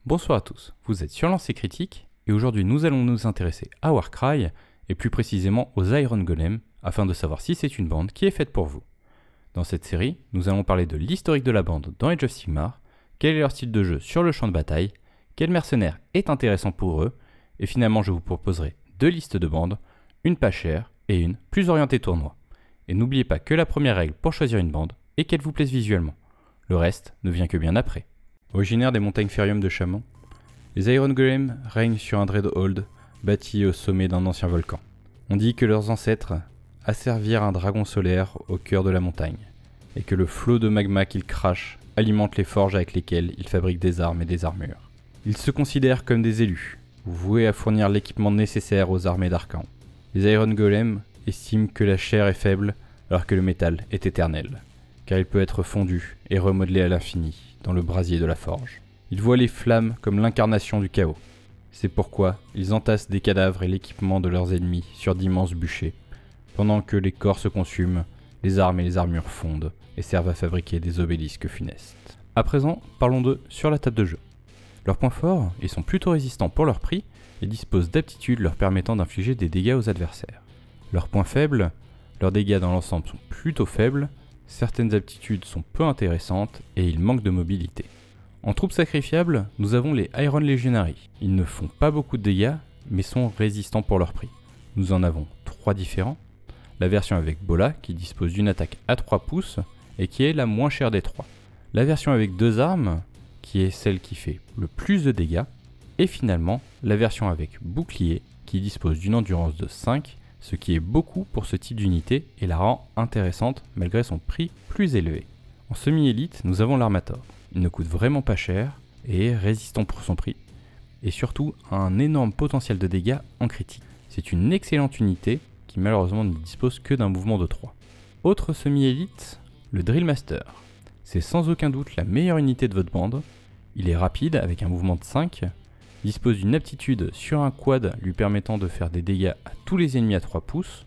Bonsoir à tous, vous êtes sur Lancer Critique et aujourd'hui nous allons nous intéresser à Warcry et plus précisément aux Iron Golem afin de savoir si c'est une bande qui est faite pour vous. Dans cette série, nous allons parler de l'historique de la bande dans Age of Sigmar, quel est leur style de jeu sur le champ de bataille, quel mercenaire est intéressant pour eux, et finalement je vous proposerai deux listes de bandes, une pas chère et une plus orientée tournoi. Et n'oubliez pas que la première règle pour choisir une bande est qu'elle vous plaise visuellement. Le reste ne vient que bien après. Originaires des montagnes Ferium de Chamon, les Iron Golem règnent sur un Dreadhold bâti au sommet d'un ancien volcan. On dit que leurs ancêtres asservirent un dragon solaire au cœur de la montagne, et que le flot de magma qu'ils crachent alimente les forges avec lesquelles ils fabriquent des armes et des armures. Ils se considèrent comme des élus, voués à fournir l'équipement nécessaire aux armées d'Arcan. Les Iron Golem estiment que la chair est faible alors que le métal est éternel, car il peut être fondu et remodelé à l'infini dans le brasier de la forge. Ils voient les flammes comme l'incarnation du chaos. C'est pourquoi ils entassent des cadavres et l'équipement de leurs ennemis sur d'immenses bûchers, pendant que les corps se consument, les armes et les armures fondent et servent à fabriquer des obélisques funestes. À présent, parlons d'eux sur la table de jeu. Leurs points forts, ils sont plutôt résistants pour leur prix et disposent d'aptitudes leur permettant d'infliger des dégâts aux adversaires. Leurs points faibles, leurs dégâts dans l'ensemble sont plutôt faibles, certaines aptitudes sont peu intéressantes et ils manquent de mobilité. En troupes sacrifiables, nous avons les Iron Legionary. Ils ne font pas beaucoup de dégâts, mais sont résistants pour leur prix. Nous en avons 3 différents. La version avec Bola, qui dispose d'une attaque à 3 pouces, et qui est la moins chère des 3. La version avec 2 armes, qui est celle qui fait le plus de dégâts. Et finalement, la version avec Bouclier, qui dispose d'une endurance de 5, ce qui est beaucoup pour ce type d'unité, et la rend intéressante malgré son prix plus élevé. En semi-élite, nous avons l'Armator. Il ne coûte vraiment pas cher et est résistant pour son prix, et surtout a un énorme potentiel de dégâts en critique. C'est une excellente unité qui malheureusement ne dispose que d'un mouvement de 3. Autre semi-élite, le Drillmaster. C'est sans aucun doute la meilleure unité de votre bande. Il est rapide avec un mouvement de 5, dispose d'une aptitude sur un quad lui permettant de faire des dégâts à tous les ennemis à 3 pouces,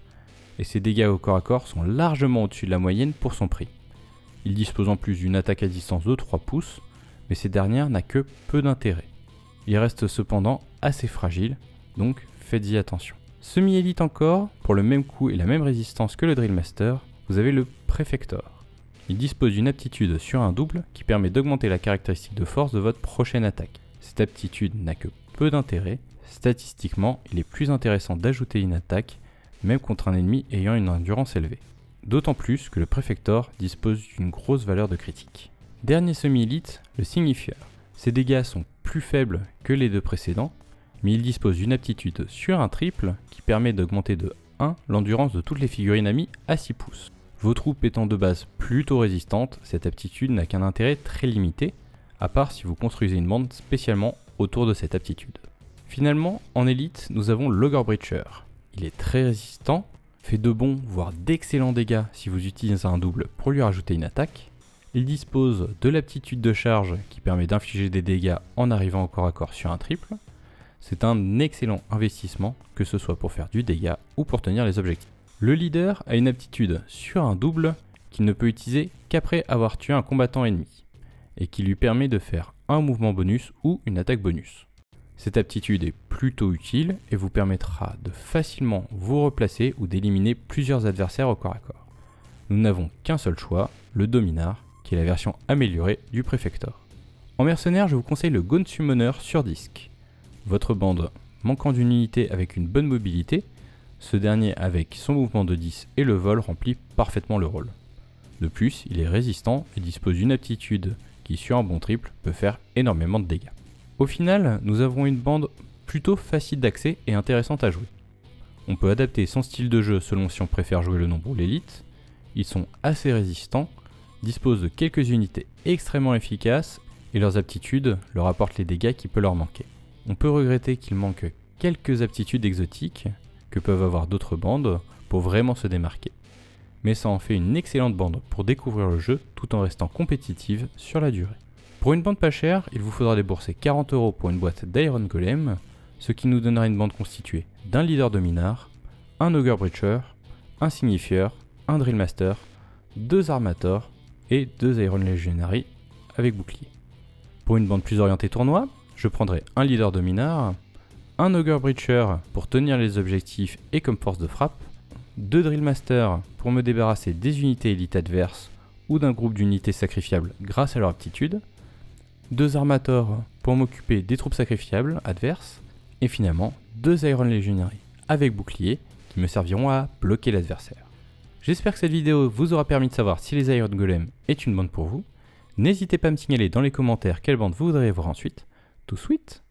et ses dégâts au corps à corps sont largement au-dessus de la moyenne pour son prix. Il dispose en plus d'une attaque à distance de 3 pouces, mais cette dernière n'a que peu d'intérêt. Il reste cependant assez fragile, donc faites-y attention. Semi-élite encore, pour le même coût et la même résistance que le Drillmaster, vous avez le Prefector. Il dispose d'une aptitude sur un double qui permet d'augmenter la caractéristique de force de votre prochaine attaque. Cette aptitude n'a que peu d'intérêt, statistiquement il est plus intéressant d'ajouter une attaque, même contre un ennemi ayant une endurance élevée. D'autant plus que le Prefector dispose d'une grosse valeur de critique. Dernier semi-élite, le Signifier. Ses dégâts sont plus faibles que les deux précédents, mais il dispose d'une aptitude sur un triple qui permet d'augmenter de 1 l'endurance de toutes les figurines amies à 6 pouces. Vos troupes étant de base plutôt résistantes, cette aptitude n'a qu'un intérêt très limité, à part si vous construisez une bande spécialement autour de cette aptitude. Finalement, en élite, nous avons l'Ogre Breacher. Il est très résistant, fait de bons voire d'excellents dégâts si vous utilisez un double pour lui rajouter une attaque. Il dispose de l'aptitude de charge qui permet d'infliger des dégâts en arrivant au corps à corps sur un triple. C'est un excellent investissement, que ce soit pour faire du dégât ou pour tenir les objectifs. Le leader a une aptitude sur un double qu'il ne peut utiliser qu'après avoir tué un combattant ennemi, et qui lui permet de faire un mouvement bonus ou une attaque bonus. Cette aptitude est plutôt utile et vous permettra de facilement vous replacer ou d'éliminer plusieurs adversaires au corps à corps. Nous n'avons qu'un seul choix, le Dominar, qui est la version améliorée du Prefector. En mercenaire, je vous conseille le Gaunt Summoner sur disque. Votre bande manquant d'une unité avec une bonne mobilité, ce dernier avec son mouvement de 10 et le vol remplit parfaitement le rôle. De plus, il est résistant et dispose d'une aptitude qui sur un bon triple peut faire énormément de dégâts. Au final, nous avons une bande plutôt facile d'accès et intéressante à jouer. On peut adapter son style de jeu selon si on préfère jouer le nombre ou l'élite. Ils sont assez résistants, disposent de quelques unités extrêmement efficaces et leurs aptitudes leur apportent les dégâts qui peuvent leur manquer. On peut regretter qu'il manque quelques aptitudes exotiques que peuvent avoir d'autres bandes pour vraiment se démarquer. Mais ça en fait une excellente bande pour découvrir le jeu tout en restant compétitive sur la durée. Pour une bande pas chère, il vous faudra débourser 40 € pour une boîte d'Iron Golem, ce qui nous donnera une bande constituée d'un leader Dominar, un Ogre Breacher, un Signifier, un Drillmaster, 2 Armator et 2 Iron Legionary avec bouclier. Pour une bande plus orientée tournoi, je prendrai un leader de mineur, un Ogre Breacher pour tenir les objectifs et comme force de frappe, 2 Drill Master pour me débarrasser des unités élites adverses ou d'un groupe d'unités sacrifiables grâce à leur aptitude, 2 Armators pour m'occuper des troupes sacrifiables adverses, et finalement 2 Iron Legionary avec bouclier qui me serviront à bloquer l'adversaire. J'espère que cette vidéo vous aura permis de savoir si les Iron Golem est une bande pour vous. N'hésitez pas à me signaler dans les commentaires quelle bande vous voudriez voir ensuite. Tout sweet!